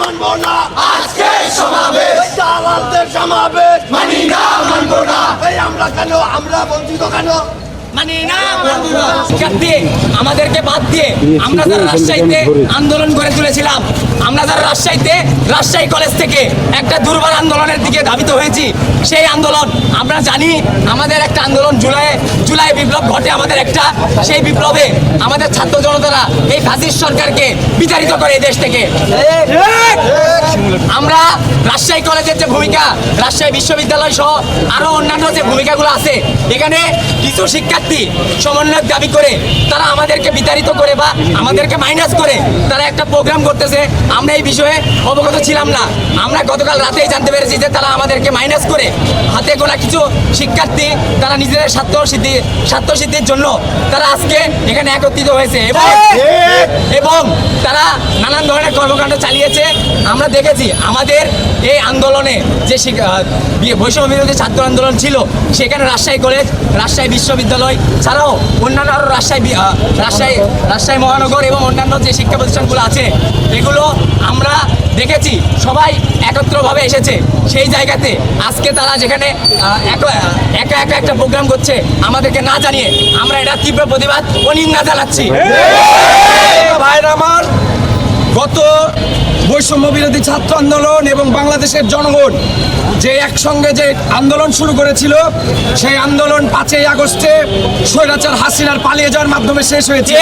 মানবো না আজকে সমাবেশ দালালদের সমাবেশ মানি না মানবো না এই আমরা কেন আমরা বঞ্চিত কেন মানে না দিয়ে আমাদেরকে বাদ দিয়ে আমরা যারা রাজশাহীতে আন্দোলন করে তুলেছিলাম, আমরা যারা রাজশাহীতে রাজশাহী কলেজ থেকে একটা দুর্বার আন্দোলনের দিকে ধাবিত হয়েছি, সেই আন্দোলন আমরা জানি। আমাদের একটা আন্দোলন জুলাই বিপ্লব ঘটে আমাদের একটা, সেই বিপ্লবে আমাদের ছাত্র জনতারা এই ফাঁসির সরকারকে বিতাড়িত করে এই দেশ থেকে। আমরা রাজশাহী কলেজের যে ভূমিকা, রাজশাহী বিশ্ববিদ্যালয় সহ আরো অন্যান্য যে ভূমিকাগুলো আছে, এখানে কিছু শিক্ষার্থী সমন্বয় দাবি করে তারা আমাদেরকে বিতাড়িত করে বা আমাদেরকে মাইনাস করে তারা একটা প্রোগ্রাম করতেছে। আমরা এই বিষয়ে অবগত ছিলাম না। আমরা গতকাল রাতেই জানতে পেরেছি যে তারা আমাদেরকে মাইনাস করে হাতে গোনা কিছু শিক্ষার্থী তারা নিজেদের স্বার্থ সিদ্ধির জন্য তারা আজকে এখানে একত্রিত হয়েছে এবং তারা নানান ধরনের কর্মকাণ্ড চালিয়েছে। আমরা দেখেছি আমাদের এই আন্দোলনে যে বৈষম্য বিরোধী ছাত্র আন্দোলন ছিল, সেখানে রাজশাহী কলেজ, রাজশাহী বিশ্ববিদ্যালয় ছাড়াও অন্যান্য আরও রাজশাহী মহানগর এবং অন্যান্য যে শিক্ষা প্রতিষ্ঠানগুলো আছে, এগুলো আমরা দেখেছি সবাই একত্রভাবে এসেছে সেই জায়গাতে। আজকে তারা যেখানে একা একটা প্রোগ্রাম করছে আমাদেরকে না জানিয়ে, আমরা এটা তীব্র প্রতিবাদ ও নিন্দা জানাচ্ছি। ভাইরা আমার, গত বৈষম্য বিরোধী ছাত্র আন্দোলন এবং বাংলাদেশের জনগণ যে একসঙ্গে যে আন্দোলন শুরু করেছিল, সেই আন্দোলন 5ই আগস্টে স্বৈরাচার হাসিনার পালিয়ে যাওয়ার মাধ্যমে শেষ হয়েছে।